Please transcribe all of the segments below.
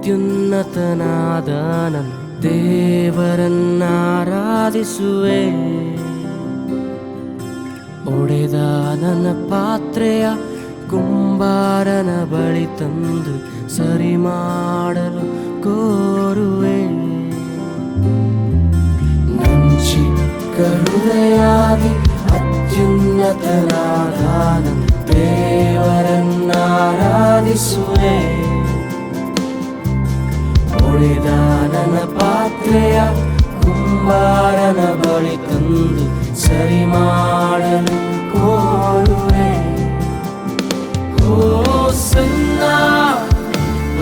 ಅತ್ಯುನ್ನತನಾದ ನನ್ನ ದೇವರನ್ನಾರಾಧಿಸುವೆ. ಒಡೆದ ನನ್ನ ಪಾತ್ರೆಯ ಕುಂಬಾರನ ಬಳಿ ತಂದು ಸರಿ ಮಾಡಲು ಕೋರುವೆ. ನನ್ನ ಚಿಕ್ಕ ಹೃದಯಾಗಿ ಅತ್ಯುನ್ನತನಾದ ನನ್ನ ದೇವರನ್ನಾರಾಧಿಸುವೆ. ಒಡೆದ ನನ್ನ ಪಾತ್ರೆಯ ಕುಂಬಾರನ ಬಳಿ ತಂದು ಸರಿ ಮಾಡಲು ಕೋರುವೆ. ಹೋಸನ್ನಾ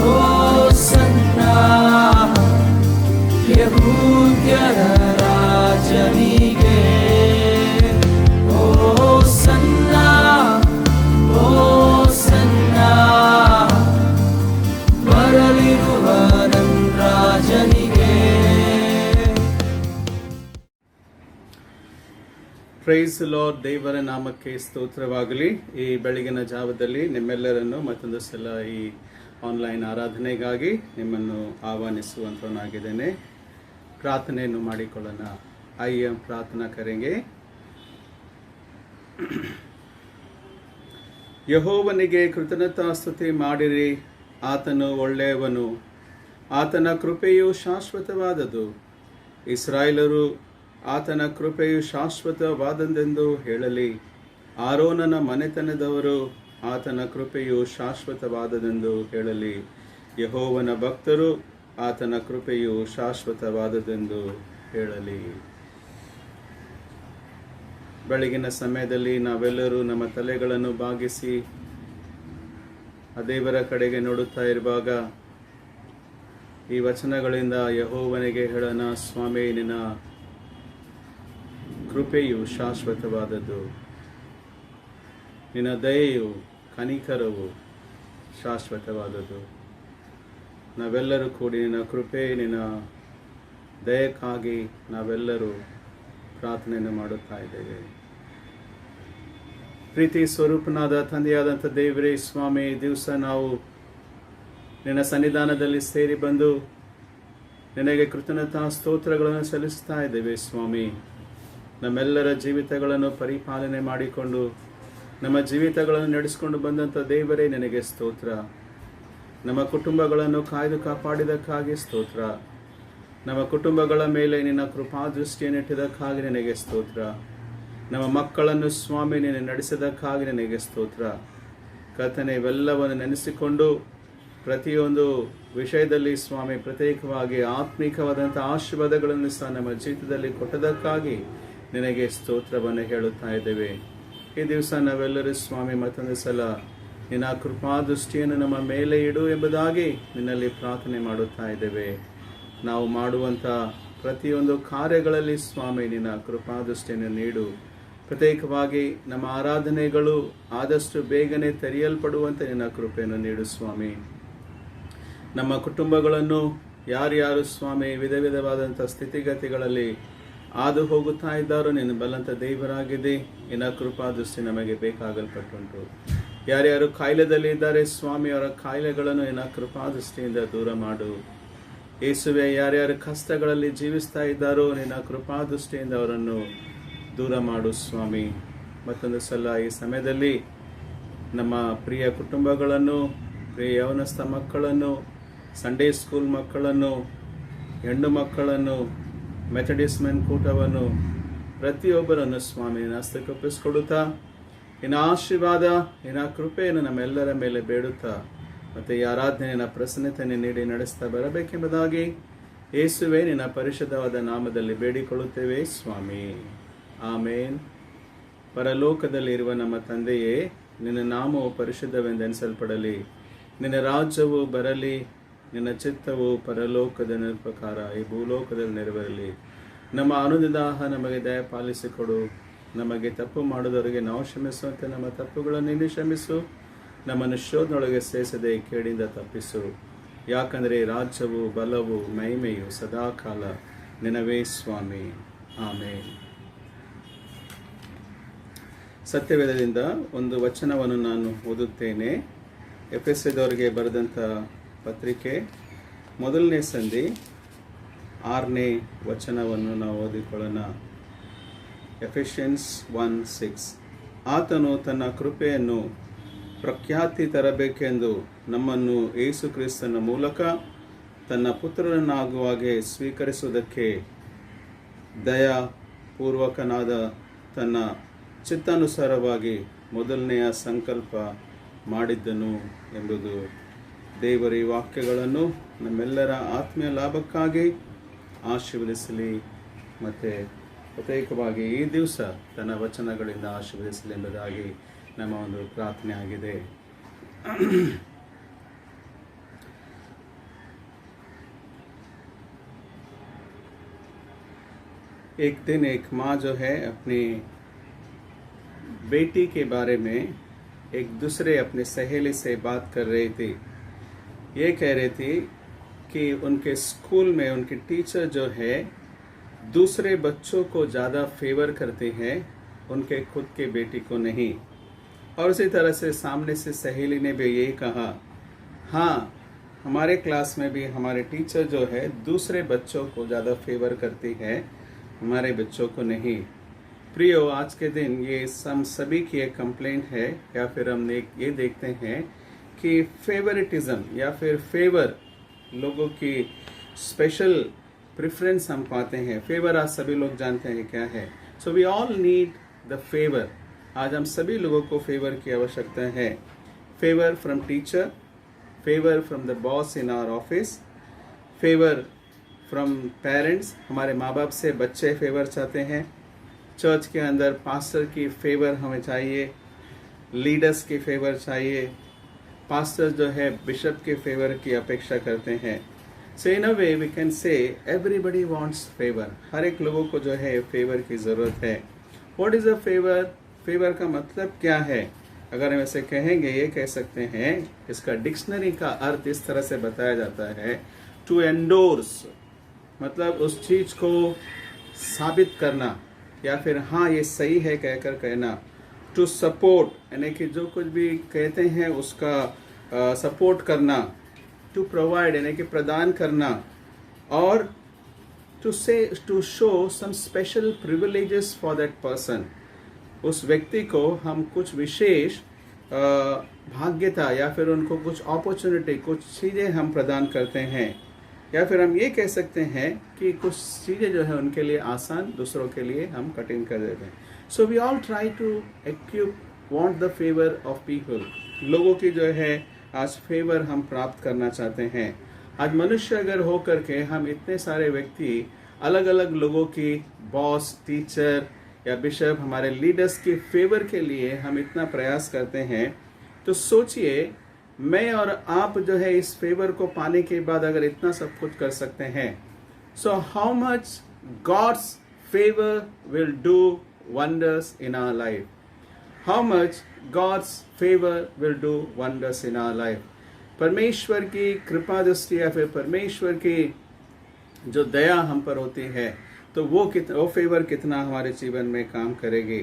ಹೋಸನ್ನಾ ಯೆಹೂದ್ಯರ ರಾಜನಿಗೆ. ಹೋಸನ್ನಾ ಹೋಸನ್ನಾ ಬರಲಿರುವ ನನ್ನ ರಾಜನಿಗೆ. Praise Lord. ದೇವರ ನಾಮಕ್ಕೆ ಸ್ತೋತ್ರವಾಗಲಿ. ಈ ಬೆಳಗಿನ ಜಾವದಲ್ಲಿ ನಿಮ್ಮೆಲ್ಲರನ್ನು ಮತ್ತೊಂದು ಸಲ ಈ ಆನ್ಲೈನ್ ಆರಾಧನೆಗಾಗಿ ನಿಮ್ಮನ್ನು ಆಹ್ವಾನಿಸುವಂತನಾಗಿದ್ದೇನೆ. ಪ್ರಾರ್ಥನೆಯನ್ನು ಮಾಡಿಕೊಳ್ಳೋಣ. ಪ್ರಾರ್ಥನಾ ಕರೆಗೆ. ಯೆಹೋವನಿಗೆ ಕೃತಜ್ಞತಾಸ್ತುತಿ ಮಾಡಿರಿ. ಆತನು ಒಳ್ಳೆಯವನು, ಆತನ ಕೃಪೆಯು ಶಾಶ್ವತವಾದದು. ಇಸ್ರಾಯೇಲರು ಆತನ ಕೃಪೆಯು ಶಾಶ್ವತವಾದದೆಂದು ಹೇಳಲಿ. ಆರೋನನ ಮನೆತನದವರು ಆತನ ಕೃಪೆಯು ಶಾಶ್ವತವಾದದೆಂದು ಹೇಳಲಿ. ಯೆಹೋವನ ಭಕ್ತರು ಆತನ ಕೃಪೆಯು ಶಾಶ್ವತವಾದದೆಂದು ಹೇಳಲಿ. ಬೆಳಗಿನ ಸಮಯದಲ್ಲಿ ನಾವೆಲ್ಲರೂ ನಮ್ಮ ತಲೆಗಳನ್ನು ಬಾಗಿಸಿ ಆ ದೇವರ ಕಡೆಗೆ ನೋಡುತ್ತಾ ಇರುವಾಗ ಈ ವಚನಗಳಿಂದ ಯೆಹೋವನಿಗೆ ಹೇಳೋಣ, ಸ್ವಾಮಿ, ನಿನ್ನ ಕೃಪೆಯು ಶಾಶ್ವತವಾದದ್ದು, ನಿನ್ನ ದಯೆಯು ಕನಿಕರವು ಶಾಶ್ವತವಾದದ್ದು. ನಾವೆಲ್ಲರೂ ಕೂಡಿ ನಿನ್ನ ಕೃಪೆ, ನಿನ್ನ ದಯಕ್ಕಾಗಿ ನಾವೆಲ್ಲರೂ ಪ್ರಾರ್ಥನೆಯನ್ನು ಮಾಡುತ್ತಾ ಇದ್ದೇವೆ. ಪ್ರೀತಿ ಸ್ವರೂಪನಾದ ತಂದೆಯಾದಂಥ ದೇವರೇ, ಸ್ವಾಮಿ, ದಿವಸ ನಾವು ನಿನ್ನ ಸನ್ನಿಧಾನದಲ್ಲಿ ಸೇರಿ ಬಂದು ನಿನಗೆ ಕೃತಜ್ಞತಾ ಸ್ತೋತ್ರಗಳನ್ನು ಸಲ್ಲಿಸ್ತಾ ಇದ್ದೇವೆ. ಸ್ವಾಮಿ, ನಮ್ಮೆಲ್ಲರ ಜೀವಿತಗಳನ್ನು ಪರಿಪಾಲನೆ ಮಾಡಿಕೊಂಡು ನಮ್ಮ ಜೀವಿತಗಳನ್ನು ನಡೆಸಿಕೊಂಡು ಬಂದಂಥ ದೇವರೇ, ನಿನಗೆ ಸ್ತೋತ್ರ. ನಮ್ಮ ಕುಟುಂಬಗಳನ್ನು ಕಾಯ್ದು ಕಾಪಾಡಿದಕ್ಕಾಗಿ ಸ್ತೋತ್ರ. ನಮ್ಮ ಕುಟುಂಬಗಳ ಮೇಲೆ ನಿನ್ನ ಕೃಪಾದೃಷ್ಟಿಯನ್ನಿಟ್ಟಿದ್ದಕ್ಕಾಗಿ ನಿನಗೆ ಸ್ತೋತ್ರ. ನಮ್ಮ ಮಕ್ಕಳನ್ನು ಸ್ವಾಮಿ ನೀನು ನಡೆಸಿದಕ್ಕಾಗಿ ನಿನಗೆ ಸ್ತೋತ್ರ. ಕರ್ತನೇ, ಇವೆಲ್ಲವನ್ನು ನೆನೆಸಿಕೊಂಡು ಪ್ರತಿಯೊಂದು ವಿಷಯದಲ್ಲಿ ಸ್ವಾಮಿ ಪ್ರತ್ಯೇಕವಾಗಿ ಆತ್ಮಿಕವಾದಂಥ ಆಶೀರ್ವಾದಗಳನ್ನು ಸಹ ನಮ್ಮ ಜೀವಿತದಲ್ಲಿ ಕೊಟ್ಟದಕ್ಕಾಗಿ ನಿನಗೆ ಸ್ತೋತ್ರವನ್ನು ಹೇಳುತ್ತಾ ಇದ್ದೇವೆ. ಈ ದಿವಸ ನಾವೆಲ್ಲರೂ ಸ್ವಾಮಿ ಮತ್ತೊಂದು ಸಲ ನಿನ್ನ ಕೃಪಾದೃಷ್ಟಿಯನ್ನು ನಮ್ಮ ಮೇಲೆ ಇಡು ಎಂಬುದಾಗಿ ನಿನ್ನಲ್ಲಿ ಪ್ರಾರ್ಥನೆ ಮಾಡುತ್ತಾ ಇದ್ದೇವೆ. ನಾವು ಮಾಡುವಂಥ ಪ್ರತಿಯೊಂದು ಕಾರ್ಯಗಳಲ್ಲಿ ಸ್ವಾಮಿ ನಿನ್ನ ಕೃಪಾದೃಷ್ಟಿಯನ್ನು ನೀಡು. ಪ್ರತ್ಯೇಕವಾಗಿ ನಮ್ಮ ಆರಾಧನೆಗಳು ಆದಷ್ಟು ಬೇಗನೆ ತೆರೆಯಲ್ಪಡುವಂತೆ ನಿನ್ನ ಕೃಪೆಯನ್ನು ನೀಡು ಸ್ವಾಮಿ. ನಮ್ಮ ಕುಟುಂಬಗಳನ್ನು ಯಾರ್ಯಾರು ಸ್ವಾಮಿ ವಿಧ ವಿಧವಾದಂಥ ಸ್ಥಿತಿಗತಿಗಳಲ್ಲಿ ಹಾದು ಹೋಗುತ್ತಾ ಇದ್ದಾರೋ ನಿನ್ನ ಬಲಂತ ದೇವರಾಗಿದೆ. ನಿನ್ನ ಕೃಪಾದೃಷ್ಟಿ ನಮಗೆ ಬೇಕಾಗಲ್ಪಟ್ಟುಂಟು. ಯಾರ್ಯಾರು ಕಾಯಿಲೆದಲ್ಲಿ ಇದ್ದಾರೆ ಸ್ವಾಮಿ, ಅವರ ಕಾಯಿಲೆಗಳನ್ನು ನಿನ್ನ ಕೃಪಾದೃಷ್ಟಿಯಿಂದ ದೂರ ಮಾಡು. ಯೇಸುವೆ, ಯಾರ್ಯಾರು ಕಷ್ಟಗಳಲ್ಲಿ ಜೀವಿಸ್ತಾ ಇದ್ದಾರೋ ನಿನ್ನ ಕೃಪಾದೃಷ್ಟಿಯಿಂದ ಅವರನ್ನು ದೂರ ಮಾಡು ಸ್ವಾಮಿ. ಮತ್ತೊಂದು ಸಲ ಈ ಸಮಯದಲ್ಲಿ ನಮ್ಮ ಪ್ರಿಯ ಕುಟುಂಬಗಳನ್ನು, ಪ್ರಿಯ ಯವನಸ್ಥ ಮಕ್ಕಳನ್ನು, ಸಂಡೇ ಸ್ಕೂಲ್ ಮಕ್ಕಳನ್ನು, ಹೆಣ್ಣು ಮಕ್ಕಳನ್ನು, ಮೆಥಡಿಸ್ಟ್ ಮೆನ್ ಕೂಟವನ್ನು, ಪ್ರತಿಯೊಬ್ಬರನ್ನು ಸ್ವಾಮಿ ಹಸ್ತಕ್ಕೊಪ್ಪಿಸಿಕೊಡುತ್ತಾ ನಿನ್ನ ಆಶೀರ್ವಾದ, ನಿನ್ನ ಕೃಪೆಯನ್ನು ನಮ್ಮೆಲ್ಲರ ಮೇಲೆ ಬೇಡುತ್ತಾ ಮತ್ತು ಈ ಆರಾಧನೆಯ ಪ್ರಸನ್ನತೆಯನ್ನು ನೀಡಿ ನಡೆಸ್ತಾ ಬರಬೇಕೆಂಬುದಾಗಿ ಯೇಸುವೆ ನಿನ್ನ ಪರಿಶುದ್ಧವಾದ ನಾಮದಲ್ಲಿ ಬೇಡಿಕೊಳ್ಳುತ್ತೇವೆ ಸ್ವಾಮಿ. ಆಮೇನ್. ಪರಲೋಕದಲ್ಲಿರುವ ನಮ್ಮ ತಂದೆಯೇ, ನಿನ್ನ ನಾಮವು ಪರಿಶುದ್ಧವೆಂದೆನಿಸಲ್ಪಡಲಿ. ನಿನ್ನ ರಾಜ್ಯವು ಬರಲಿ. ನಿನ್ನ ಚಿತ್ತವು ಪರಲೋಕದ ಪ್ರಕಾರ ಈ ಭೂಲೋಕದಲ್ಲಿ ನೆರವೇರಲಿ. ನಮ್ಮ ಅನುದಿನ ನಮಗೆ ದಯಪಾಲಿಸಿಕೊಡು. ನಮಗೆ ತಪ್ಪು ಮಾಡಿದವರಿಗೆ ನಾವು ಕ್ಷಮಿಸುವಂತೆ ನಮ್ಮ ತಪ್ಪುಗಳನ್ನು ನೀನು ಕ್ಷಮಿಸು. ನಮ್ಮನ್ನು ಶೋಧನೊಳಗೆ ಸೇರಿಸದೆ ಕೇಡಿಂದ ತಪ್ಪಿಸು. ಯಾಕಂದರೆ ರಾಜ್ಯವು, ಬಲವು, ಮಹಿಮೆಯು ಸದಾಕಾಲ ನಿನವೇ ಸ್ವಾಮಿ. ಆಮೇನ್. ಸತ್ಯವೇದದಿಂದ ಒಂದು ವಚನವನ್ನು ನಾನು ಓದುತ್ತೇನೆ. ಎಫೆಸದವರಿಗೆ ಬರೆದಂಥ ಪತ್ರಿಕೆ ಮೊದಲನೇ ಸಂಧಿ 6ನೇ ವಚನವನ್ನು ನಾವು ಓದಿಕೊಳ್ಳೋಣ. ಎಫೆಷಿಯನ್ಸ್ 1:6. ಆತನು ತನ್ನ ಕೃಪೆಯನ್ನು ಪ್ರಖ್ಯಾತಿ ತರಬೇಕೆಂದು ನಮ್ಮನ್ನು ಯೇಸು ಕ್ರಿಸ್ತನ ಮೂಲಕ ತನ್ನ ಪುತ್ರರನ್ನಾಗುವಾಗೆ ಸ್ವೀಕರಿಸುವುದಕ್ಕೆ ದಯಾಪೂರ್ವಕನಾದ ತನ್ನ ಚಿತ್ತಾನುಸಾರವಾಗಿ ಮೊದಲನೆಯ ಸಂಕಲ್ಪ ಮಾಡಿದ್ದನು ಎಂಬುದು ದೇವರ ಈ ವಾಕ್ಯಗಳನ್ನು ನಮ್ಮೆಲ್ಲರ ಆತ್ಮೀಯ ಲಾಭಕ್ಕಾಗಿ ಆಶೀರ್ವದಿಸಲಿ ಮತ್ತು ಪ್ರತ್ಯೇಕವಾಗಿ ಈ ದಿವಸ ತನ್ನ ವಚನಗಳಿಂದ ಆಶೀರ್ವದಿಸಲಿ ಎಂಬುದಾಗಿ ನಮ್ಮ ಒಂದು ಪ್ರಾರ್ಥನೆ ಆಗಿದೆ. एक दिन एक माँ जो है अपनी बेटी के बारे में एक दूसरे अपने सहेली से बात कर रही थी. ये कह रही थी कि उनके स्कूल में उनके टीचर जो है दूसरे बच्चों को ज़्यादा फेवर करते हैं, उनके खुद के बेटी को नहीं. और उसी तरह से सामने से सहेली ने भी यही कहा, हाँ हमारे क्लास में भी हमारे टीचर जो है दूसरे बच्चों को ज़्यादा फेवर करती है, हमारे बच्चों को नहीं. प्रियो, आज के दिन ये हम सभी की एक कंप्लेंट है, या फिर हम ये देखते हैं कि फेवरिटिज्म या फिर फेवर, लोगों की स्पेशल प्रेफरेंस हम पाते हैं. फेवर आज सभी लोग जानते हैं क्या है. So we all need the favour. आज हम सभी लोगों को फेवर की आवश्यकता है. Favour from teacher, favour from the boss in our office, favour from parents. हमारे माँ बाप से बच्चे फेवर चाहते हैं. चर्च के अंदर पास्टर की फेवर हमें चाहिए, लीडर्स की फेवर चाहिए. पास्टर जो है बिशप के फेवर की अपेक्षा करते हैं. So in a way we can say everybody wants favour. हर एक लोगों को जो है फेवर की ज़रूरत है. What is a favour? Favour का मतलब क्या है? अगर हम ऐसे कहेंगे, ये कह सकते हैं, इसका डिक्शनरी का अर्थ इस तरह से बताया जाता है, टू एंडोर्स, मतलब उस चीज़ को साबित करना या फिर हाँ ये सही है कहकर कहना. टू सपोर्ट, यानी कि जो कुछ भी कहते हैं उसका सपोर्ट करना. टू प्रोवाइड, यानी कि प्रदान करना. और to show some special privileges for that person. उस व्यक्ति को हम कुछ विशेष भाग्यता या फिर उनको कुछ अपॉर्चुनिटी, कुछ चीज़ें हम प्रदान करते हैं. या फिर हम ये कह सकते हैं कि कुछ चीज़ें जो है उनके लिए आसान, दूसरों के लिए हम कठिन कर देते हैं. So we all try to want the favour of people. लोगों की जो है आज फेवर हम प्राप्त करना चाहते हैं. आज मनुष्य अगर हो करके हम इतने सारे व्यक्ति, अलग अलग लोगों की, बॉस, टीचर या बिशप, हमारे लीडर्स की फेवर के लिए हम इतना प्रयास करते हैं, तो सोचिए मैं और आप जो है इस फेवर को पाने के बाद अगर इतना सब कुछ कर सकते हैं, so how much God's favour will do wonders in our life. How much God's favour will do wonders in our life. परमेश्वर की कृपा दृष्टि या फिर परमेश्वर की जो दया हम पर होती है, तो वो फेवर कितना हमारे जीवन में काम करेगी.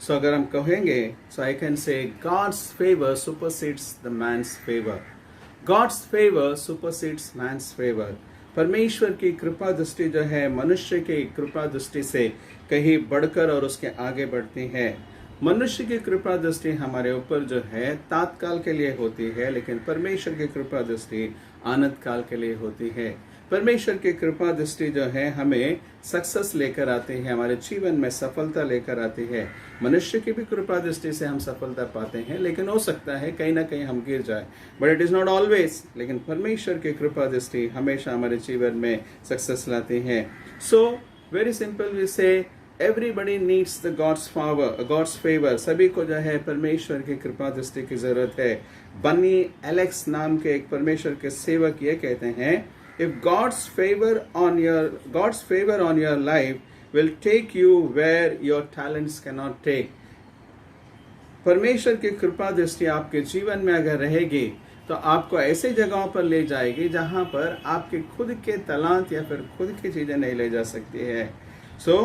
सो अगर हम कहेंगे, so I can say God's favour supersedes the man's favour. God's favour supersedes man's favour. परमेश्वर की कृपा दृष्टि जो है मनुष्य की कृपा दृष्टि से कहीं बढ़कर और उसके आगे बढ़ती है. मनुष्य की कृपा दृष्टि हमारे ऊपर जो है तात्काल के लिए होती है, लेकिन परमेश्वर की कृपा दृष्टि आनंद काल के लिए होती है. परमेश्वर की कृपा दृष्टि जो है हमें सक्सेस लेकर आती है, हमारे जीवन में सफलता लेकर आती है. मनुष्य की भी कृपा दृष्टि से हम सफलता पाते हैं, लेकिन हो सकता है कहीं ना कहीं हम गिर जाए, but it is not always. लेकिन परमेश्वर की कृपा दृष्टि हमेशा हमारे जीवन में सक्सेस लाती है. सो वेरी सिंपल वी से everybody needs the gods favour. सभी को जो है परमेश्वर की कृपा दृष्टि की जरूरत है. बनी एलेक्स नाम के एक परमेश्वर के सेवक ये कहते हैं, if God's favor on your life will take you where your talents cannot take. परमेश्वर की कृपा दृष्टि आपके जीवन में अगर रहेगी तो आपको ऐसे जगहों पर ले जाएगी जहां पर आपके खुद के तलांत या फिर खुद की चीजें नहीं ले जा सकती है. So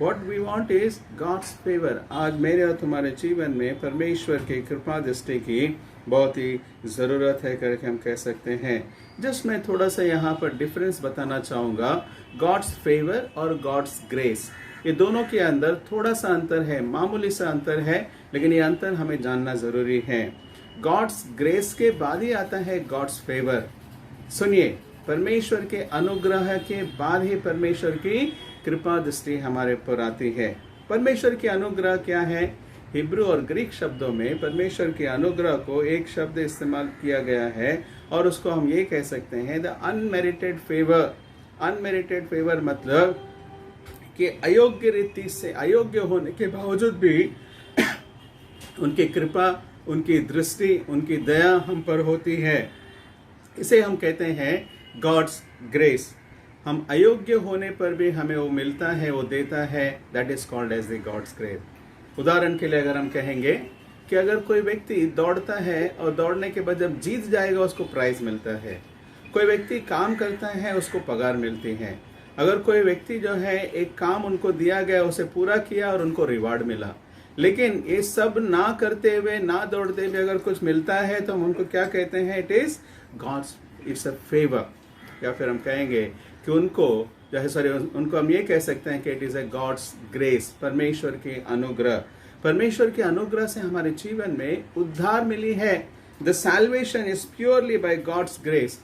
what we want is God's favour. आज मेरे और तुम्हारे जीवन में परमेश्वर की कृपा दृष्टि की बहुत ही ज़रूरत है करके हम कह सकते हैं। जस्ट मैं थोड़ा सा यहाँ पर डिफरेंस बताना चाहूँगा, गॉड्स फेवर और गॉड्स ग्रेस, ये दोनों के अंदर थोड़ा सा अंतर है, मामूली सा अंतर है, लेकिन ये अंतर हमें जानना ज़रूरी है। गॉड्स ग्रेस के बाद ही आता है गॉड्स फेवर। सुनिए, परमेश्वर के अनुग्रह के बाद ही परमेश्वर की कृपा दृष्टि हमारे ऊपर आती है। परमेश्वर के अनुग्रह क्या है? हिब्रू और ग्रीक शब्दों में परमेश्वर के अनुग्रह को एक शब्द इस्तेमाल किया गया है और उसको हम ये कह सकते हैं the unmerited favour. Unmerited favour मतलब कि अयोग्य रीति से, अयोग्य होने के बावजूद भी उनकी कृपा, उनकी दृष्टि, उनकी दया हम पर होती है। इसे हम कहते हैं गॉड्स ग्रेस। हम अयोग्य होने पर भी हमें वो मिलता है, वो देता है, that is called as the God's grace. उदाहरण के लिए अगर हम कहेंगे कि अगर कोई व्यक्ति दौड़ता है और दौड़ने के बाद जब जीत जाएगा उसको प्राइज मिलता है। कोई व्यक्ति काम करता है, उसको पगार मिलती है। अगर कोई व्यक्ति जो है एक काम उनको दिया गया, उसे पूरा किया और उनको रिवार्ड मिला, लेकिन ये सब ना करते हुए, ना दौड़ते हुए अगर कुछ मिलता है तो हम उनको क्या कहते हैं? It is God's, it's a favour. या फिर हम कहेंगे कि उनको जो है, सॉरी, उनको हम ये कह सकते हैं कि it is a God's grace, परमेश्वर के अनुग्रह। परमेश्वर के अनुग्रह से हमारे जीवन में उद्धार मिली है। The salvation is purely by God's grace.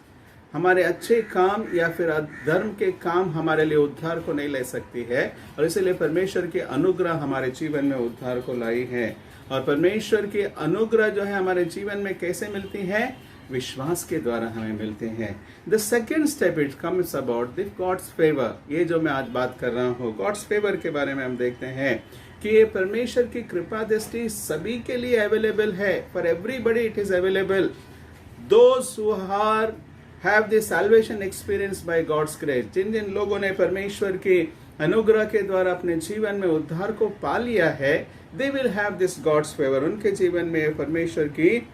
हमारे अच्छे काम या फिर धर्म के काम हमारे लिए उद्धार को नहीं ले सकती है, और इसलिए परमेश्वर के अनुग्रह हमारे जीवन में उद्धार को लाई है। और परमेश्वर के अनुग्रह जो है हमारे जीवन में कैसे मिलती है? विश्वास के द्वारा हमें मिलते हैं। The second step it comes about the gods favour. ये जो मैं आज बात कर रहा हूँ गॉड्स फेवर के बारे में, हम देखते हैं कि ये परमेश्वर की कृपा दृष्टि सभी के लिए अवेलेबल है। For everybody it is available. Those who are have the salvation experience by God's grace, जिन जिन लोगों ने परमेश्वर के अनुग्रह के द्वारा अपने जीवन में उद्धार को पा लिया है, they will have this God's favour. उनके जीवन में परमेश्वर की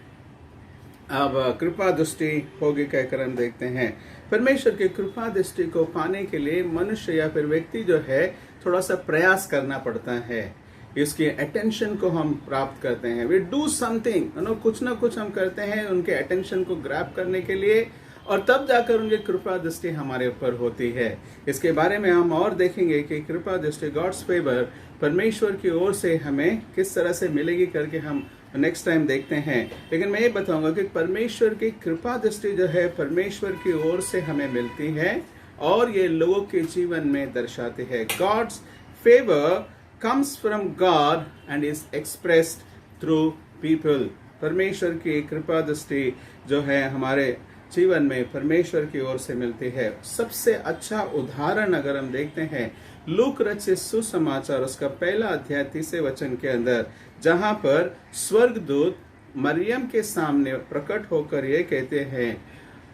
अब कृपा दृष्टि होगी कहकर हम देखते हैं। परमेश्वर की कृपा दृष्टि को पाने के लिए मनुष्य या फिर व्यक्ति जो है थोड़ा सा प्रयास करना पड़ता है। इसकी अटेंशन को हम प्राप्त करते हैं। वी डू समथिंग, कुछ ना कुछ हम करते हैं उनके अटेंशन को ग्रैब करने के लिए, और तब जाकर उनकी कृपा दृष्टि हमारे ऊपर होती है। इसके बारे में हम और देखेंगे कि कृपा दृष्टि, गॉड्स फेवर, परमेश्वर की ओर से हमें किस तरह से मिलेगी करके हम नेक्स्ट टाइम देखते हैं। लेकिन मैं ये बताऊंगा कि परमेश्वर की कृपा दृष्टि जो है परमेश्वर की ओर से हमें मिलती है और ये लोगों के जीवन में दर्शाती है। God's favour comes from God and is expressed through people. परमेश्वर की कृपा दृष्टि जो है हमारे जीवन में परमेश्वर की ओर से मिलती है। सबसे अच्छा उदाहरण अगर हम देखते हैं लूक रचित सुसमाचार उसका 1 अध्याय 30 वचन के अंदर, जहां पर स्वर्गदूत मरियम के सामने प्रकट होकर ये कहते हैं,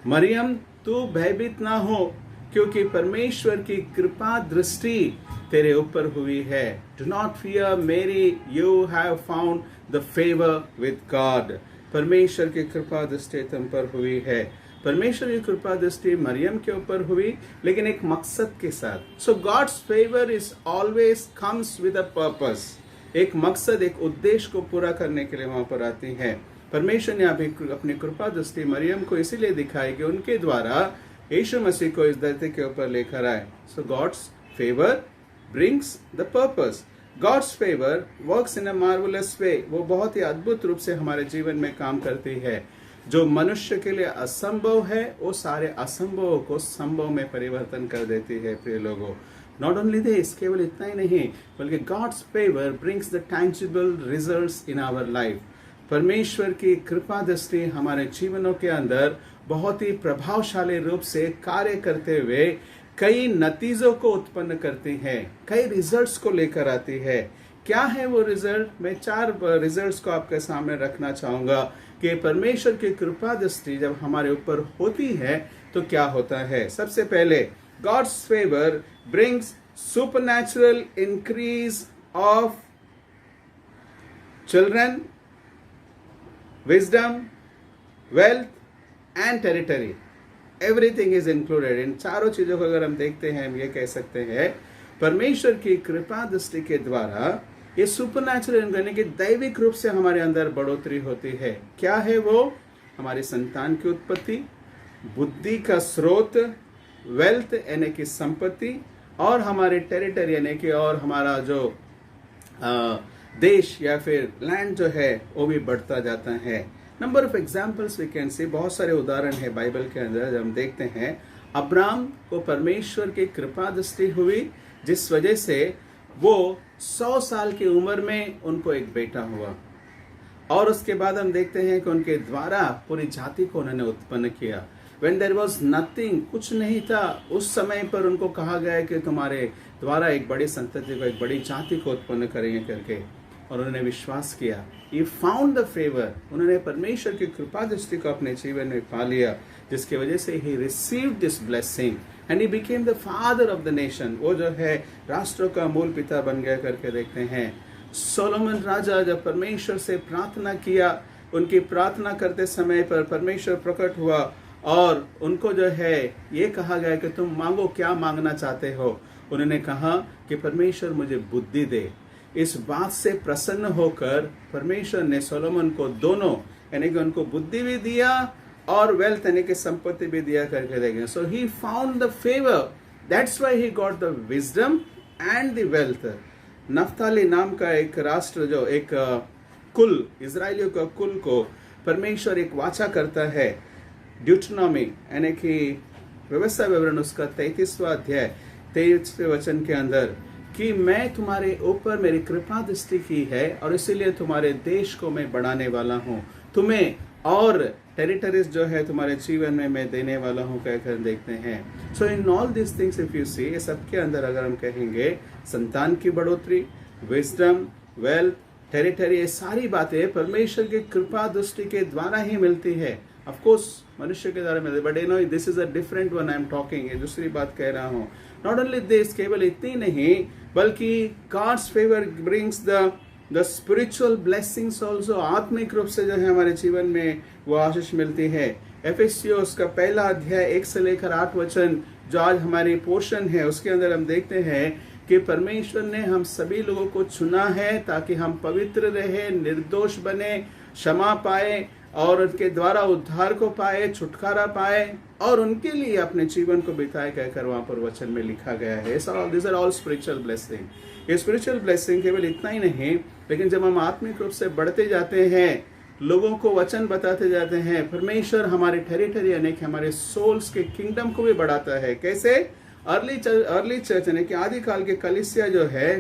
मरियम तू भयभीत ना हो, क्योंकि परमेश्वर की कृपा दृष्टि तेरे ऊपर हुई है। डू नॉट फियर मेरी, you have found the favour with God. परमेश्वर की कृपा दृष्टि तुम पर हुई है। परमेश्वर की कृपा दृष्टि मरियम के ऊपर हुई, लेकिन एक मकसद के साथ। So God's favour is always comes with a purpose. एक मकसद, एक उद्देश्य को पूरा करने के लिए वहां पर आती है। परमेश्वर ने अपनी कृपा दृष्टि मरियम को इसीलिए दिखाई कि उनके द्वारा यीशु मसीह को इस धरती के ऊपर लेकर आए। So God's favour brings the purpose. God's favour works in a marvellous way. वो बहुत ही अद्भुत रूप से हमारे जीवन में काम करती है। जो मनुष्य के लिए असंभव है वो सारे असंभव को संभव में परिवर्तन कर देती है। प्रिय लोगों, नॉट ओनली दिस, केवल इतना ही नहीं, बल्कि God's favour brings the tangible results in our life. परमेश्वर की कृपा दृष्टि हमारे जीवनों के अंदर बहुत ही प्रभावशाली रूप से कार्य करते हुए कई नतीजों को उत्पन्न करती है, कई रिजल्ट्स को लेकर आती है। क्या है वो रिजल्ट? मैं 4 रिजल्ट्स को आपके सामने रखना चाहूंगा कि परमेश्वर की कृपा दृष्टि जब हमारे ऊपर होती है तो क्या होता है। सबसे पहले, God's favour brings supernatural increase of children, wisdom, wealth and territory. Everything is included. इन चारों चीजों को अगर हम देखते हैं, हम ये कह सकते हैं परमेश्वर की कृपा दृष्टि के द्वारा ये सुपरनैचुरल यानी कि दैविक रूप से हमारे अंदर बढ़ोतरी होती है। क्या है वो? हमारी संतान की उत्पत्ति, बुद्धि का स्रोत, वेल्थ यानी कि संपत्ति, और हमारे टेरिटरी यानी कि और हमारा जो देश या फिर लैंड जो है वो भी बढ़ता जाता है। Number of examples we can see, बहुत सारे उदाहरण है बाइबल के अंदर। जब हम देखते हैं अब्राहम को परमेश्वर की कृपा दृष्टि हुई, जिस वजह से वो 100 साल की उम्र में उनको एक बेटा हुआ, और उसके बाद हम देखते हैं कि उनके द्वारा पूरी जाति को उन्होंने उत्पन्न किया। When there was nothing, कुछ नहीं था, उस समय पर उनको कहा गया कि तुम्हारे द्वारा एक बड़ी संतति को, एक बड़ी जाति को उत्पन्न करेंगे करके, और उन्होंने विश्वास किया। He found the favor, उन्होंने परमेश्वर की कृपा दृष्टि को अपने जीवन में पा लिया, जिसकी वजह से he received this blessing and he became the father of the nation। वो जो है राष्ट्रों का मूल पिता बन गया करके देखते हैं। सोलोमन राजा जब परमेश्वर से प्रार्थना किया, उनकी प्रार्थना करते समय पर परमेश्वर प्रकट हुआ और उनको जो है ये कहा गया कि तुम मांगो, क्या मांगना चाहते हो। उन्होंने कहा कि परमेश्वर मुझे बुद्धि दे। इस बात से प्रसन्न होकर परमेश्वर ने सोलोमन को दोनों यानी कि उनको बुद्धि भी दिया और वेल्थ यानी कि संपत्ति भी दिया करके देखें। So he found the favour, that's why he got the wisdom and the wealth. Naphtali नाम का एक राष्ट्र, जो एक कुल, इजराइलियों का कुल को परमेश्वर एक वाचा करता है ड्यूटोनॉमी यानी कि व्यवस्था विवरण उसका 33वां अध्याय 23वें वचन के अंदर, कि मैं तुम्हारे ऊपर मेरी कृपा दृष्टि की है और इसीलिए तुम्हारे देश को मैं बढ़ाने वाला हूँ, तुम्हें और टेरिटरीज जो है तुम्हारे जीवन में मैं देने वाला हूँ कहकर देखते हैं। So in all this things if you see, ये सबके अंदर अगर हम कहेंगे संतान की बढ़ोतरी, विजडम, वेल्थ, टेरिटरी, ये सारी बातें परमेश्वर की कृपा दृष्टि के द्वारा ही मिलती है। ऑफ कोर्स मनुष्य के द्वारा मिलती, but you know this is a different one I am talking, ये दूसरी बात कह रहा हूँ। नॉट ओनली दिस, केवल इतनी नहीं बल्कि God's favour brings the spiritual blessings also. आत्मिक रूप से जो है हमारे जीवन में वो आशीष मिलती है। एफेसियोस का 1 अध्याय 1 से लेकर 8 वचन जो आज हमारी पोर्शन है, उसके अंदर हम देखते हैं कि परमेश्वर ने हम सभी लोगों को चुना है ताकि हम पवित्र रहे, निर्दोष बने, क्षमा पाए और उनके द्वारा उद्धार को पाए, छुटकारा पाए और उनके लिए अपने जीवन को बिताए कहकर वहां पर वचन में लिखा गया है। This are all spiritual blessing. ये स्पिरिचुअल ब्लेसिंग केवल इतना ही नहीं, लेकिन जब हम आत्मिक रूप से बढ़ते जाते हैं, लोगों को वचन बताते जाते हैं, परमेश्वर हमारे टेरिटरी यानी कि हमारे सोल्स के किंगडम को भी बढ़ाता है। कैसे? अर्ली चर्च यानी कि आदि काल के कलीसिया जो है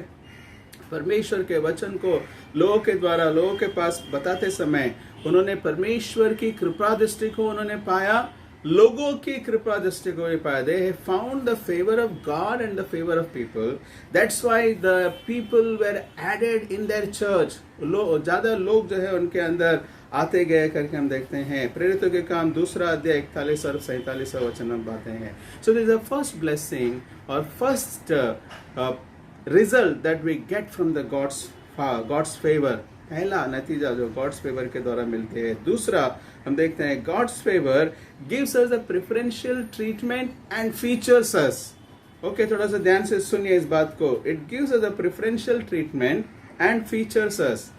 परमेश्वर के वचन को लोगों के द्वारा लोगों के पास बताते समय उन्होंने परमेश्वर की कृपा दृष्टि को उन्होंने पाया, लोगों की कृपा दृष्टि को भी पाया। They have found the favor of God and the favor of people. That's why the people were added in their church. ज्यादा लोग जो है उनके अंदर आते गए करके हम देखते हैं। प्रेरितों के काम 2 अध्याय 41 और 47 वचन हम पाते हैं। So this is the first blessing or first result that we get from the God's favor। पहला नतीजा जो गॉड्स फेवर के द्वारा मिलते हैं। दूसरा हम देखते हैं God's favour gives us the preferential treatment and features us. Okay, थोड़ा सा ध्यान से सुनिए इस बात को। It gives us the preferential treatment and features us.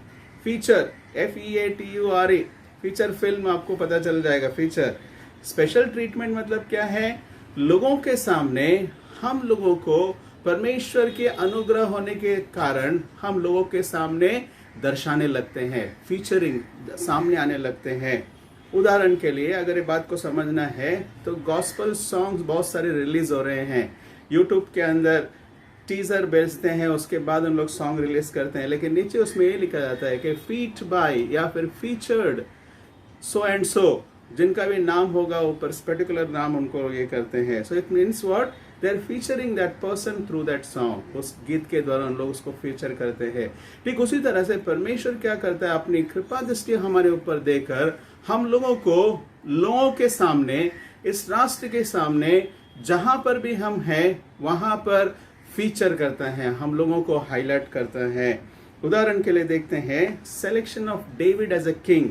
Feature FEATURE, feature film आपको पता चल जाएगा। फीचर स्पेशल ट्रीटमेंट मतलब क्या है? लोगों के सामने हम लोगों को परमेश्वर के अनुग्रह होने के कारण हम लोगों के सामने दर्शाने लगते हैं, फीचरिंग सामने आने लगते हैं। उदाहरण के लिए अगर ये बात को समझना है तो गॉस्पल सॉन्ग्स बहुत सारे रिलीज हो रहे हैं। यूट्यूब के अंदर टीजर बेचते हैं, उसके बाद उन लोग सॉन्ग रिलीज करते हैं, लेकिन नीचे उसमें ये लिखा जाता है कि फीट बाय या फिर फीचर्ड सो एंड सो, जिनका भी नाम होगा वो पर्टिकुलर नाम उनको ये करते हैं। So it means what? They are featuring that person through that song. उस गीत के द्वारा उन लोग उसको फीचर करते हैं। ठीक उसी तरह से परमेश्वर क्या करता है? अपनी कृपा दृष्टि हमारे ऊपर देकर हम लोगों को लोगों के सामने, इस राष्ट्र के सामने जहां पर भी हम हैं वहां पर फीचर करता है, हम लोगों को हाईलाइट करता है। उदाहरण के लिए देखते हैं selection of David as a king.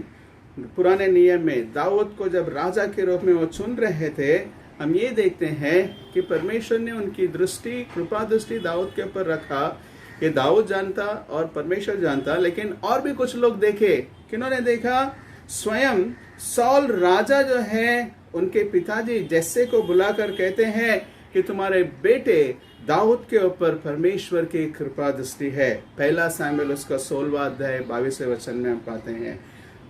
पुराने नियम में दाऊद को जब राजा के रूप में वो चुन रहे थे, हम ये देखते हैं कि परमेश्वर ने उनकी दृष्टि, कृपा दृष्टि दाऊद के ऊपर रखा, ये दाऊद जानता और परमेश्वर जानता, लेकिन और भी कुछ लोग देखे। किन्होंने देखा? स्वयं सॉल राजा जो है, उनके पिताजी जैसे को बुलाकर कहते हैं कि तुम्हारे बेटे दाऊद के ऊपर परमेश्वर की कृपा दृष्टि है। पहला सैमुएल उसका 16वां अध्याय 22वें वचन में हम पाते हैं।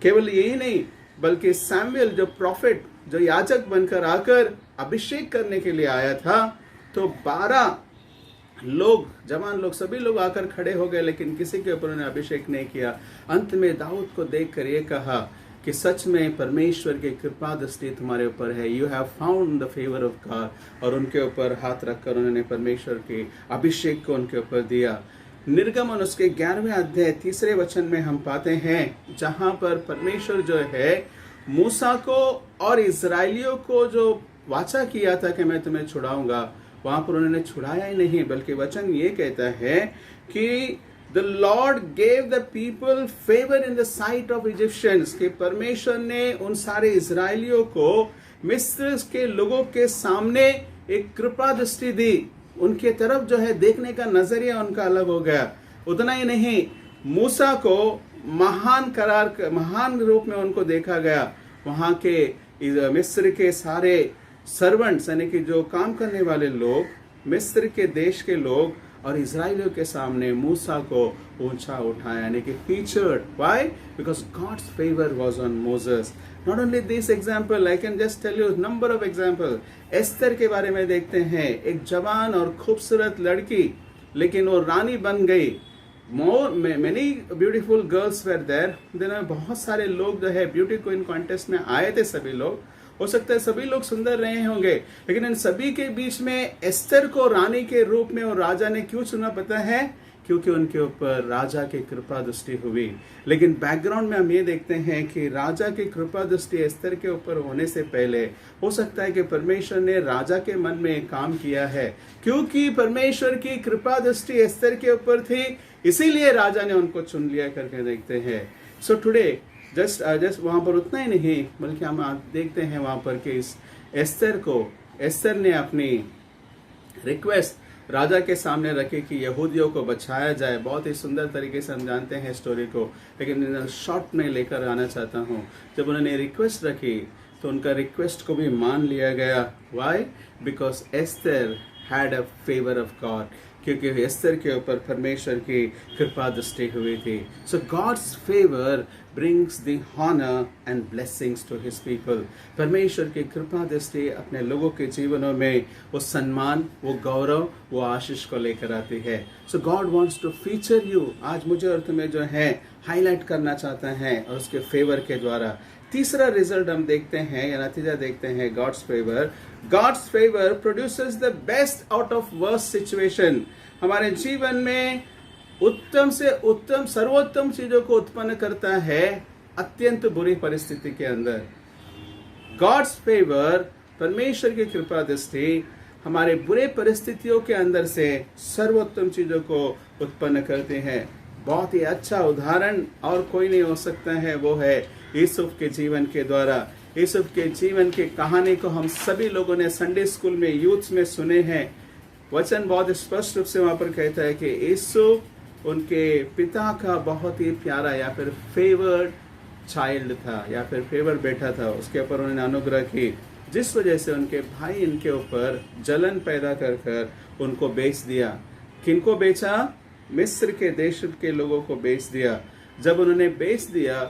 केवल यही नहीं, बल्कि सैमुएल जो प्रॉफिट, जो याजक बनकर आकर अभिषेक करने के लिए आया था, तो 12 लोग, जवान लोग, सभी लोग आकर खड़े हो गए, लेकिन किसी के ऊपर उन्होंने अभिषेक नहीं किया। अंत में दाऊद को देखकर ये कहा कि सच में परमेश्वर की कृपा दृष्टि तुम्हारे ऊपर है, you have found the favour of God. और उनके ऊपर हाथ रखकर उन्होंने परमेश्वर के अभिषेक को उनके ऊपर दिया। निर्गमन उसके 11वें अध्याय 3 वचन में हम पाते हैं, जहां पर परमेश्वर जो है मूसा को और इजराइलियों को जो वाचा किया था कि मैं तुम्हें छुड़ाऊंगा, वहां पर उन्होंने छुड़ाया ही नहीं, बल्कि वचन ये कहता है कि the Lord gave the people favour in the site of Egyptians, कि परमेश्वर ने उन सारे इजराइलियों को मिस्र के लोगों के सामने एक कृपा दृष्टि दी। उनके तरफ जो है देखने का नजरिया उनका अलग हो गया। उतना ही नहीं, मूसा को महान रूप में उनको देखा गया। वहां के मिस्र के सारे सर्वेंट्स, यानी कि जो काम करने वाले लोग, मिस्र के देश के लोग और इजराइलियों के सामने मूसा को ऊंचा उठाया, यानी कि featured. Why? Because God's favour was on Moses. Not only this example, I can just tell you number of example. Esther के बारे में देखते हैं, एक जवान और खूबसूरत लड़की, लेकिन वो रानी बन गई। Many beautiful girls were there. दिन में बहुत सारे लोग जो है ब्यूटी क्वीन कॉन्टेस्ट में आए थे, सभी लोग, हो सकता है सभी लोग सुंदर रहे होंगे, लेकिन इन सभी के बीच में एस्तर को रानी के रूप में और राजा ने क्यों चुना पता है? क्योंकि उनके ऊपर राजा की कृपा दृष्टि हुई। लेकिन बैकग्राउंड में हम ये देखते हैं कि राजा की कृपा दृष्टि एस्तर के ऊपर होने से पहले हो सकता है कि परमेश्वर ने राजा के मन में एक काम किया है। क्योंकि परमेश्वर की कृपा दृष्टि एस्तर के ऊपर थी, इसीलिए राजा ने उनको चुन लिया करके देखते हैं। सो टुडे जस्ट वहां पर उतना ही नहीं, बल्कि हम देखते हैं वहां पर कि इस एस्तर ने अपनी रिक्वेस्ट राजा के सामने रखी कि यहूदियों को बचाया जाए। बहुत ही सुंदर तरीके से हम जानते हैं स्टोरी को, लेकिन शॉर्ट में लेकर आना चाहता हूँ। जब उन्होंने रिक्वेस्ट रखी तो उनका रिक्वेस्ट को भी मान लिया गया। Why? Because Esther had a favour of God, क्योंकि एस्तर के ऊपर परमेश्वर की कृपा दृष्टि हुई थी। So God's favour brings the honor and blessings to his people. परमेश्वर की कृपा दृष्टि अपने लोगों के जीवनों में वो सम्मान, वो गौरव, वो आशीष को लेकर आती है। So God wants to feature you. आज मुझे और तुम्हें जो है हाईलाइट करना चाहता है, और उसके फेवर के द्वारा। तीसरा रिजल्ट हम देखते हैं या नतीजा देखते हैं, God's favour. God's favour produces the best out of worst situation. हमारे जीवन में उत्तम से उत्तम, सर्वोत्तम चीजों को उत्पन्न करता है अत्यंत बुरी परिस्थिति के अंदर। गॉड्स फेवर, परमेश्वर की कृपा दृष्टि, हमारे बुरे परिस्थितियों के अंदर से सर्वोत्तम चीजों को उत्पन्न करते हैं। बहुत ही अच्छा उदाहरण और कोई नहीं हो सकता है, वो है यूसुफ के जीवन के द्वारा। यूसुफ के जीवन की कहानी को हम सभी लोगों ने संडे स्कूल में, यूथ में सुने हैं। वचन बहुत स्पष्ट रूप से वहां पर कहता है कि यूसुफ उनके पिता का बहुत ही प्यारा या फिर फेवर्ड चाइल्ड था, या फिर फेवर बेटा था। उसके ऊपर उन्होंने अनुग्रह की, जिस वजह से उनके भाई इनके ऊपर जलन पैदा कर कर उनको बेच दिया। किनको बेचा? मिस्र के देश के लोगों को बेच दिया। जब उन्होंने बेच दिया,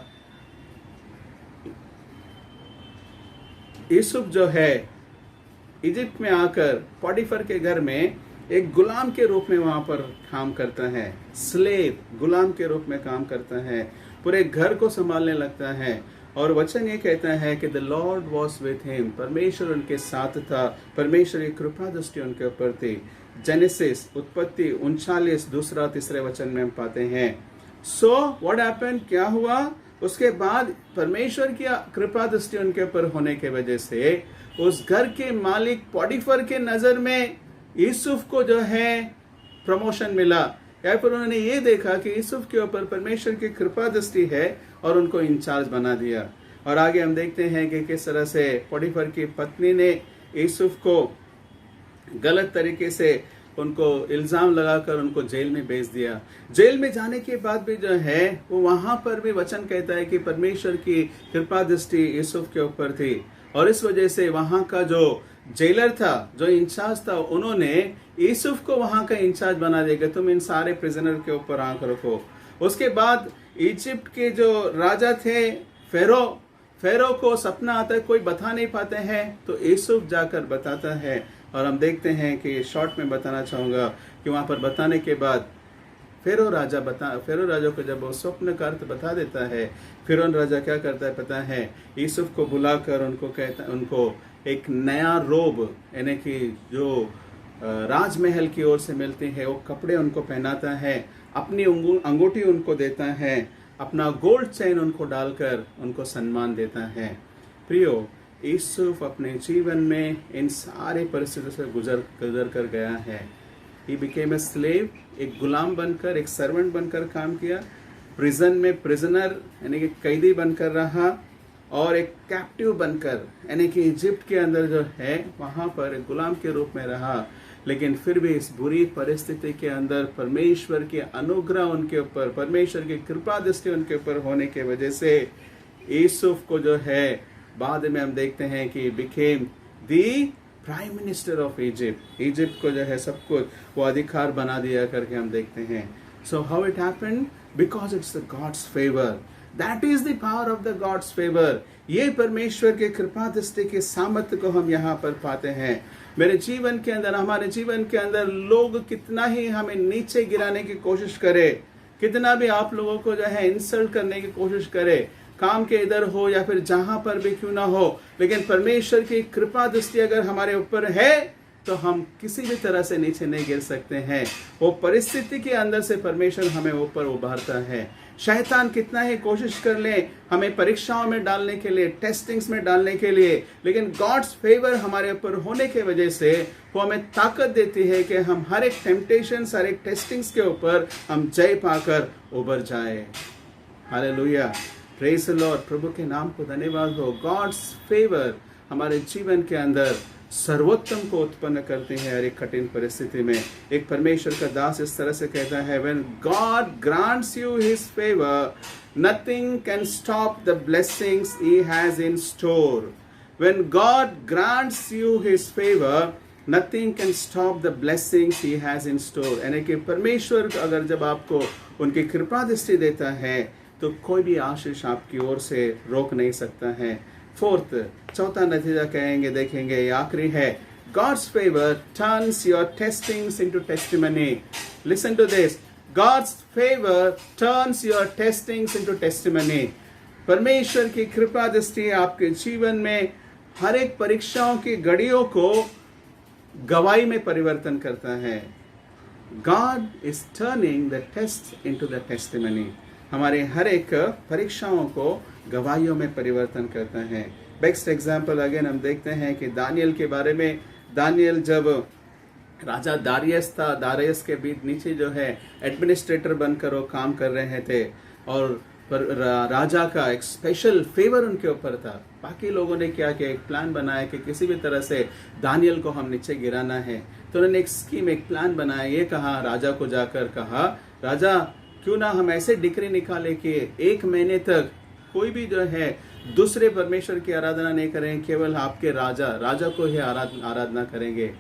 यूसुफ जो है इजिप्ट में आकर पॉटिफर के घर में एक गुलाम के रूप में वहां पर काम करता है। स्लेव, गुलाम के रूप में काम करता है, पूरे घर को संभालने लगता है। और वचन ये कहता है कि the Lord was with him, परमेश्वर उनके साथ था, परमेश्वर की कृपा दृष्टि उनके ऊपर थी। जेनेसिस, उत्पत्ति 39 दूसरा तीसरे वचन में हम पाते हैं। सो व्हाट हैपेंड, क्या हुआ? उसके बाद परमेश्वर की कृपा दृष्टि उनके ऊपर होने के वजह से उस घर के मालिक पॉटिफर के नजर में यूसुफ को जो है प्रमोशन मिला, या फिर उन्होंने ये देखा कि यूसुफ के ऊपर परमेश्वर की कृपा दृष्टि है और उनको इंचार्ज बना दिया। और आगे हम देखते हैं कि किस तरह से पॉटिफर की पत्नी ने यूसुफ को गलत तरीके से उनको इल्ज़ाम लगाकर उनको जेल में भेज दिया। जेल में जाने के बाद भी जो है वो वहां पर भी वचन कहता है कि परमेश्वर की कृपा दृष्टि यूसुफ के ऊपर थी, और इस वजह से वहां का जो जेलर था, जो इंचार्ज था, उन्होंने यूसुफ को वहां का इंचार्ज बना दिया कि तुम इन सारे प्रिजनर के ऊपर आंख रखो। उसके बाद इजिप्ट के जो राजा थे फेरो को सपना आता है, कोई बता नहीं पाते हैं, तो यूसुफ जाकर बताता है। और हम देखते हैं कि शॉर्ट में बताना चाहूंगा कि वहां पर बताने के बाद फेरो राजा को जब वो स्वप्न का अर्थ बता देता है, फिरौन राजा क्या करता है पता है, यूसुफ को बुलाकर उनको एक नया रोब, यानी कि जो राजमहल की ओर से मिलती है, वो कपड़े उनको पहनाता है, अपनी अंगूठी उनको देता है, अपना गोल्ड चेन उनको डालकर उनको सम्मान देता है। प्रियो, यूसुफ अपने जीवन में इन सारे परिस्थितियों से गुजर कर गया है। He became a slave, एक गुलाम बनकर, एक सर्वेंट बनकर काम किया, प्रिजन में प्रिजनर यानी कि कैदी बनकर रहा, और एक कैप्टिव बनकर यानी कि इजिप्ट के अंदर जो है वहां पर एक गुलाम के रूप में रहा। लेकिन फिर भी इस बुरी परिस्थिति के अंदर परमेश्वर की अनुग्रह उनके ऊपर, परमेश्वर की कृपा दृष्टि उनके ऊपर होने के वजह से यूसुफ को जो है बाद में हम देखते हैं कि became the prime minister of Egypt. Egypt को जो है सब कुछ वो अधिकार बना दिया करके हम देखते हैं। So how it happened? Because it's the gods favour. That is the power of the gods favour. ये परमेश्वर के कृपा दृष्टि के सामर्थ्य को हम यहाँ पर पाते हैं। मेरे जीवन के अंदर, हमारे जीवन के अंदर लोग कितना ही हमें नीचे गिराने की कोशिश करे, कितना भी आप लोगों को जो है इंसल्ट करने की कोशिश करे, काम के इधर हो या फिर जहां पर भी क्यों ना हो, लेकिन परमेश्वर की कृपा दृष्टि अगर हमारे ऊपर है तो हम किसी भी तरह से नीचे नहीं गिर सकते हैं। वो परिस्थिति के अंदर से परमेश्वर हमें ऊपर उभारता है। शैतान कितना ही कोशिश कर ले हमें परीक्षाओं में डालने के लिए, टेस्टिंग्स में डालने के लिए, लेकिन गॉड्स फेवर हमारे ऊपर होने के वजह से वो हमें ताकत देती है कि हम हर एक टेम्पटेशन, हर एक टेस्टिंग्स के ऊपर हम जय पाकर उभर जाए। Hallelujah, praise the Lord. प्रभु के नाम को धन्यवाद हो। गॉड्स फेवर हमारे जीवन के अंदर सर्वोत्तम को उत्पन्न करते हैं हर एक कठिन परिस्थिति में। एक परमेश्वर का दास इस तरह से कहता है, when God grants you his favor, nothing can stop the blessings he has in store. When God grants you his favor, nothing can stop the blessings he has in store. यानी कि परमेश्वर अगर जब आपको उनकी कृपा दृष्टि देता है तो कोई भी आशीष आपकी ओर से रोक नहीं सकता है। चौथा नतीजा कहेंगे, देखेंगे, ये आखिरी है। God's favor turns your testings into testimony. Listen to this. God's favor turns your testings into testimony. परमेश्वर की कृपा दृष्टि आपके जीवन में हर एक परीक्षाओं की घड़ियों को गवाही में परिवर्तन करता है। God is turning the test into the testimony. हमारे हर एक परीक्षाओं को गवाहियों में परिवर्तन करता है। बेस्ट एग्जाम्पल अगेन हम देखते हैं कि दानियल के बारे में। दानियल जब राजा दारियस था, दारियस के बीच नीचे जो है एडमिनिस्ट्रेटर बनकर वो काम कर रहे थे, और राजा का एक स्पेशल फेवर उनके ऊपर था। बाकी लोगों ने क्या किया, एक प्लान बनाया कि किसी भी तरह से दानियल को हम नीचे गिराना है। तो उन्होंने एक स्कीम, एक प्लान बनाया। ये कहा, राजा को जाकर कहा, राजा क्यों ना हम ऐसे डिक्री निकाले कि 1 महीने तक कोई भी जो है दूसरे परमेश्वर की आराधना नहीं करेंगे, केवल आपके राजा को ही आराधना करेंगे।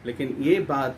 लेकिन ये बात,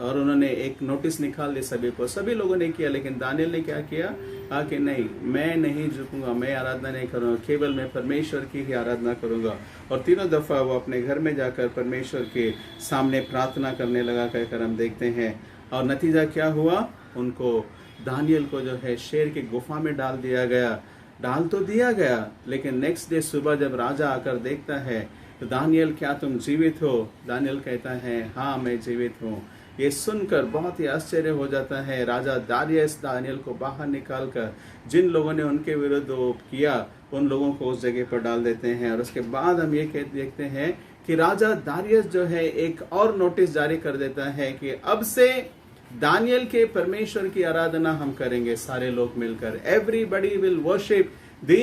और उन्होंने एक नोटिस निकाल दी सभी को, सभी लोगों ने किया। लेकिन दानियल ने क्या किया, कहा कि नहीं, मैं नहीं झुकूंगा, मैं आराधना नहीं करूंगा, केवल मैं परमेश्वर की ही आराधना करूंगा। और 3 दफा वो अपने घर में जाकर परमेश्वर के सामने प्रार्थना करने लगा कहकर हम देखते हैं। और नतीजा क्या हुआ, उनको, दानियल को जो है शेर की गुफा में डाल दिया गया। डाल तो दिया गया, लेकिन नेक्स्ट डे सुबह जब राजा आकर देखता है तो दानियल, क्या तुम जीवित हो? दानियल कहता है, हाँ मैं जीवित हूँ। ये सुनकर बहुत ही आश्चर्य हो जाता है। राजा दारियस दानियल को बाहर निकालकर जिन लोगों ने उनके विरुद्ध किया उन लोगों को उस जगह पर डाल देते हैं। और उसके बाद हम ये देखते हैं कि राजा दारियस जो है एक और नोटिस जारी कर देता है कि अब से दानियल के परमेश्वर की आराधना हम करेंगे सारे लोग मिलकर। Everybody will worship the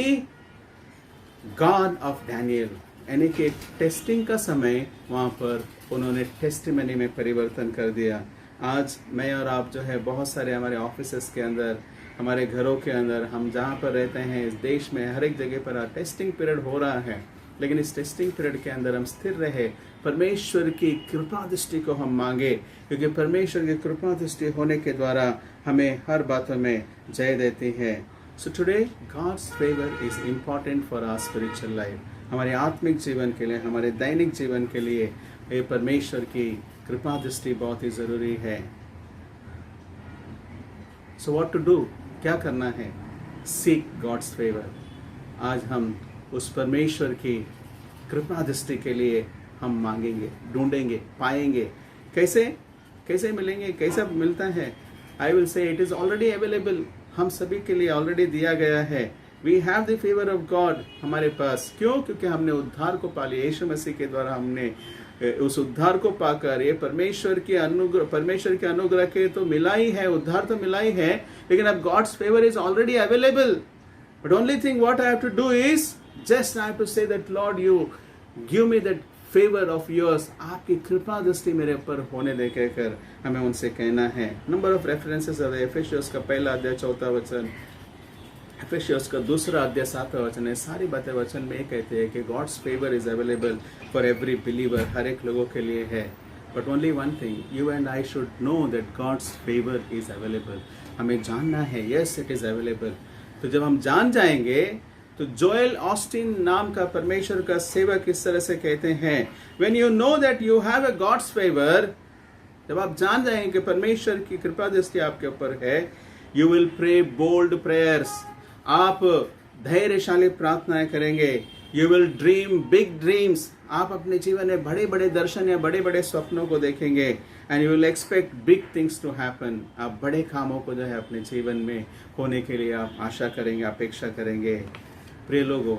God of Daniel. यानी कि टेस्टिंग का समय वहां पर उन्होंने टेस्टिमनी में परिवर्तन कर दिया। आज मैं और आप जो है बहुत सारे हमारे ऑफिसेस के अंदर, हमारे घरों के अंदर, हम जहाँ पर रहते हैं इस देश में हर एक जगह पर टेस्टिंग पीरियड हो रहा है, लेकिन इस टेस्टिंग पीरियड के अंदर हम स्थिर रहे, परमेश्वर की कृपा दृष्टि को हम मांगे, क्योंकि परमेश्वर की कृपा दृष्टि होने के द्वारा हमें हर बातों में जय देती है। So today God's favour is important for our spiritual life. हमारे आत्मिक जीवन के लिए, हमारे दैनिक जीवन के लिए ये परमेश्वर की कृपा दृष्टि बहुत ही जरूरी है। सो व्हाट टू डू, क्या करना है? Seek God's favour. आज हम उस परमेश्वर की कृपा दृष्टि के लिए हम मांगेंगे, ढूंढेंगे, पाएंगे। कैसे मिलेंगे, कैसा मिलता है? I will say it is already available. हम सभी के लिए ऑलरेडी दिया गया है। We have the favour of God हमारे पास। क्यों? क्योंकि हमने उद्धार को पा लिया। यीशु मसीह के द्वारा हमने उस उद्धार को पाकर, ये परमेश्वर के अनुग्रह के तो मिला ही है, उद्धार तो मिला ही है, लेकिन अब God's favour is already available. But only thing what I have to do is just I have to say that Lord you give me that favour of yours. आपकी कृपा दृष्टि मेरे ऊपर होने दे कहकर हमें उनसे कहना है। नंबर ऑफ रेफरेंसेस है एफेसियंस का 1 अध्याय 4 वचन, एफेसियंस का 2 अध्याय 7 वचन है। सारी बातें वचन में ये कहते हैं कि God's favour is available for every believer, हर एक लोगों के लिए है। But only one thing, you and I should know that God's favour is available. हमें जानना है, यस इट इज अवेलेबल। तो जब हम जान जाएंगे, तो जोएल ऑस्टिन नाम का परमेश्वर का सेवक इस तरह से कहते हैं, when you know that you have a God's favour, जब आप जान जाएंगे कि परमेश्वर की कृपा दृष्टि आपके ऊपर है, you will pray bold prayers. आप धैर्यशाली प्रार्थनाएं करेंगे। You will dream big dreams. आप अपने जीवन में बड़े बड़े दर्शन या बड़े बड़े स्वप्नों को देखेंगे। And you will expect big things to happen. आप बड़े कामों को जो है अपने जीवन में होने के लिए आप आशा करेंगे, अपेक्षा करेंगे। प्रिय लोगों,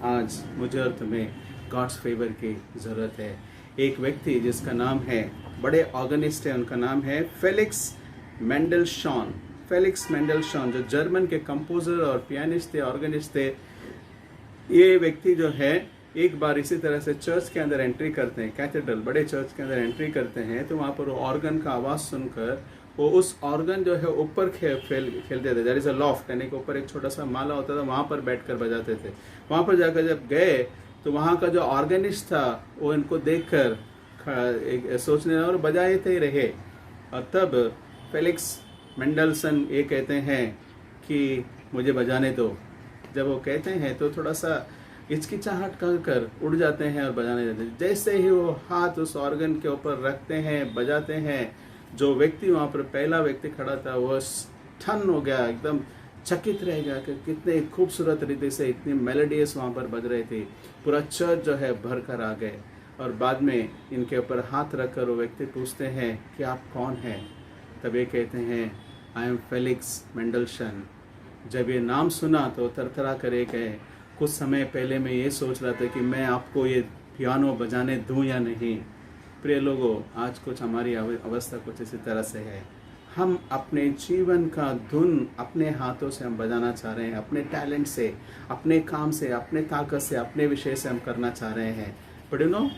आज मुझे और तुम्हें गॉड्स फेवर की जरूरत है। एक व्यक्ति जिसका नाम है, बड़े ऑर्गेनिस्ट है, उनका नाम है फेलिक्स मेंडलशॉन। फेलिक्स मेंडलशॉन जो जर्मन के कंपोजर और पियानिस्ट थे, ऑर्गेनिस्ट थे। ये व्यक्ति जो है एक बार इसी तरह से चर्च के अंदर एंट्री करते हैं, कैथेड्रल बड़े चर्च के अंदर एंट्री करते हैं, तो वहाँ पर ऑर्गन का आवाज़ सुनकर वो उस ऑर्गन जो है ऊपर खेलते थे। देयर इज अ लॉफ्ट, यानी कि ऊपर एक छोटा सा माला होता था, वहाँ पर बैठकर बजाते थे। वहाँ पर जाकर जब गए तो वहाँ का जो ऑर्गेनिस्ट था वो इनको देखकर सोचने और बजाते ही रहे। और तब फेलिक्स मेंडलसन ये कहते हैं कि मुझे बजाने दो। जब वो कहते हैं तो थोड़ा सा हिचकिचाहट कर उड़ जाते हैं और बजाने जाते हैं। जैसे ही वो हाथ उस ऑर्गन के ऊपर रखते हैं, बजाते हैं, जो व्यक्ति वहाँ पर पहला व्यक्ति खड़ा था वो ठन हो गया, एकदम चकित रह गया कि कितने खूबसूरत रीति से इतनी मेलोडियस वहाँ पर बज रही थी। पूरा चर्च जो है भर कर आ गए। और बाद में इनके ऊपर हाथ रखकर वो व्यक्ति पूछते हैं कि आप कौन हैं? तब ये कहते हैं आई एम फेलिक्स मेंडलशन। जब ये नाम सुना तो थरथरा कर गए। कुछ समय पहले मैं ये सोच रहा था कि मैं आपको ये पियानो बजाने दूं या नहीं। प्रिय लोगों, आज कुछ हमारी अवस्था कुछ इसी तरह से है। हम अपने जीवन का धुन अपने हाथों से हम बजाना चाह रहे हैं, अपने टैलेंट से, अपने काम से, अपने ताकत से, अपने विषय से हम करना चाह रहे हैं। But you know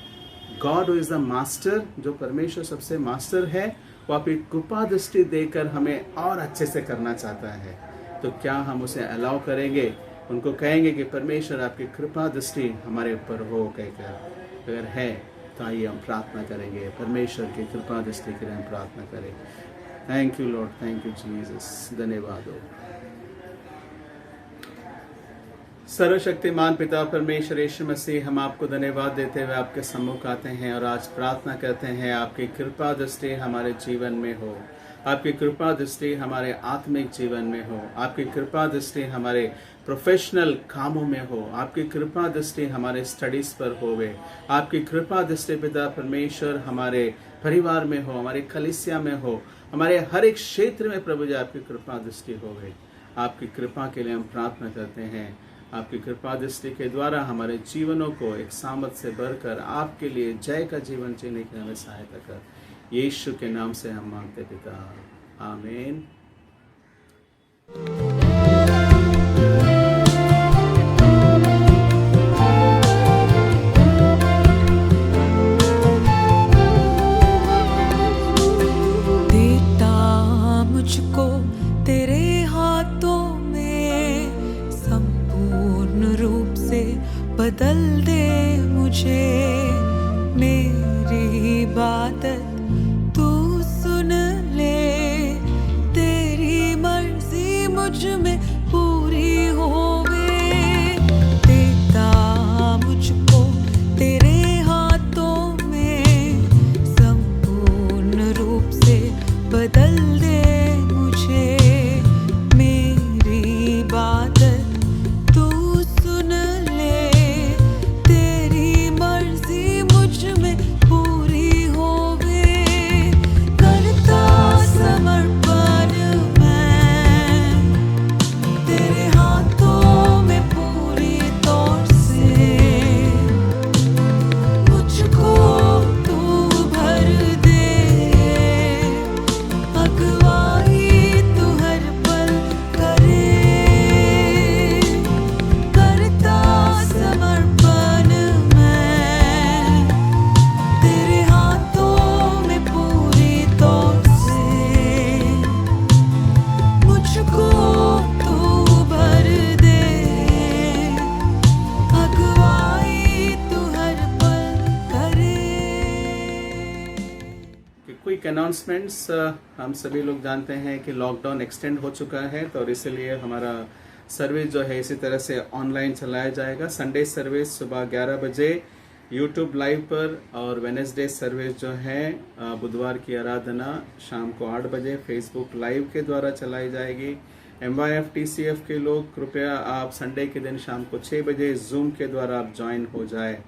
God who is the master, जो परमेश्वर सबसे मास्टर है, वो आपकी कृपा दृष्टि देकर हमें और अच्छे से करना चाहता है। तो क्या हम उसे अलाउ करेंगे? उनको कहेंगे कि परमेश्वर आपकी कृपा दृष्टि हमारे ऊपर हो कहकर। अगर है तो आइए हम प्रार्थना करेंगे, परमेश्वर की कृपा दृष्टि के लिए हम प्रार्थना करें। Thank you Lord, thank you Jesus, धन्यवाद हो। सर्वशक्तिमान पिता परमेश्वर यीशु मसीह, हम आपको धन्यवाद देते हुए आपके सम्मुख आते हैं और आज प्रार्थना करते हैं आपकी कृपा दृष्टि हमारे जीवन में हो, आपकी कृपा दृष्टि हमारे आत्मिक जीवन में हो, आपकी कृपा दृष्टि हमारे प्रोफेशनल कामों में हो, आपकी कृपा दृष्टि हमारे स्टडीज पर होवे, आपकी कृपा दृष्टि पिता परमेश्वर हमारे परिवार में हो, हमारी कलीसिया में हो, हमारे हर एक क्षेत्र में प्रभु जी आपकी कृपा दृष्टि होवे। आपकी कृपा के लिए हम प्रार्थना करते हैं। आपकी कृपा दृष्टि के द्वारा हमारे जीवनों को एक सामर्थ से भरकर आपके लिए जय का जीवन जीने की हमें सहायता कर। यीशु के नाम से हम मांगते पिता, आमीन। Quick announcements. हम सभी लोग जानते हैं कि लॉकडाउन एक्सटेंड हो चुका है, तो और इसलिए हमारा सर्विस जो है इसी तरह से ऑनलाइन चलाया जाएगा। संडे सर्विस सुबह 11 बजे यूट्यूब लाइव पर, और वेडनेसडे सर्विस जो है बुधवार की आराधना शाम को 8 बजे फेसबुक लाइव के द्वारा चलाई जाएगी। MYF TCF के लोग कृपया आप संडे के दिन शाम को 6 बजे जूम के द्वारा आप ज्वाइन हो जाए।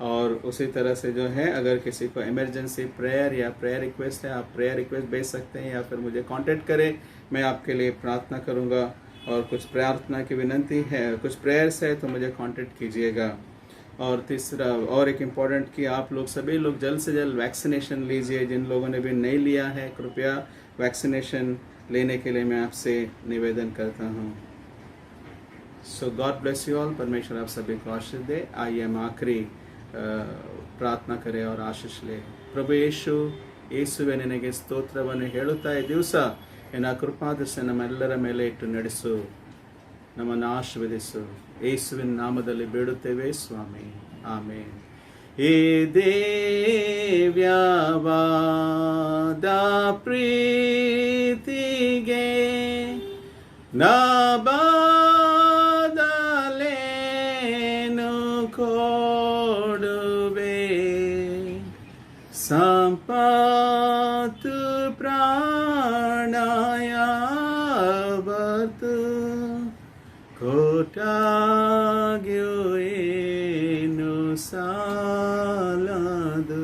और उसी तरह से जो है अगर किसी को इमरजेंसी प्रेयर या प्रेयर रिक्वेस्ट है, आप प्रेयर रिक्वेस्ट भेज सकते हैं या फिर मुझे कांटेक्ट करें, मैं आपके लिए प्रार्थना करूंगा। और कुछ प्रार्थना की विनंती है, कुछ प्रेयर्स है तो मुझे कांटेक्ट कीजिएगा। और तीसरा और एक इम्पॉर्टेंट कि आप लोग सभी लोग जल्द से जल्द वैक्सीनेशन लीजिए। जिन लोगों ने भी नहीं लिया है कृपया वैक्सीनेशन लेने के लिए मैं आपसे निवेदन करता हूँ। सो गॉड ब्लेस यू ऑल। परमेश्वर आप सभी को आशीष दे। आइए हम आखिरी ಪ್ರಾರ್ಥನಾ ಕರೆ और ಆಶೀಷ್ ले। ಪ್ರಭು ಯೇಸುವೆ ನಿನಗೆ ಸ್ತೋತ್ರವನ್ನು ಹೇಳುತ್ತಾ ಈ ದಿವಸ ನಿನ್ನ ಕೃಪಾದೃಷ್ಟಿ ನಮ್ಮೆಲ್ಲರ ಮೇಲೆ ಇಟ್ಟು ನಡೆಸು, ನಮ್ಮನ್ನು ಆಶೀರ್ವದಿಸು, ಯೇಸುವಿನ ನಾಮದಲ್ಲಿ ಬೇಡುತ್ತೇವೆ ಸ್ವಾಮಿ, ಆಮೇನ್। ಈ ದಿವ್ಯವಾದ ಪ್ರೀತಿಗೆ ಸಂಪತ್ತು ಪ್ರಾಣಾಯಾವತ್ತು ಕೋಟಾಗ್ಯೋ ಏನು ಸಾಲದು,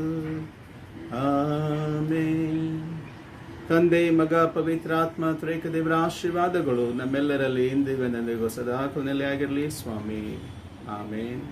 ಆಮೆನ್। ತಂದೆ, ಮಗ, ಪವಿತ್ರಾತ್ಮ ತ್ರೇಕ ದೇವರ ಆಶೀರ್ವಾದಗಳು ನಮ್ಮೆಲ್ಲರಲ್ಲಿ ಇಂದಿಗೂ ಸದಾ ಕೊನೆಲೆಯಾಗಿರಲಿ ಸ್ವಾಮಿ, ಆಮೇನ್।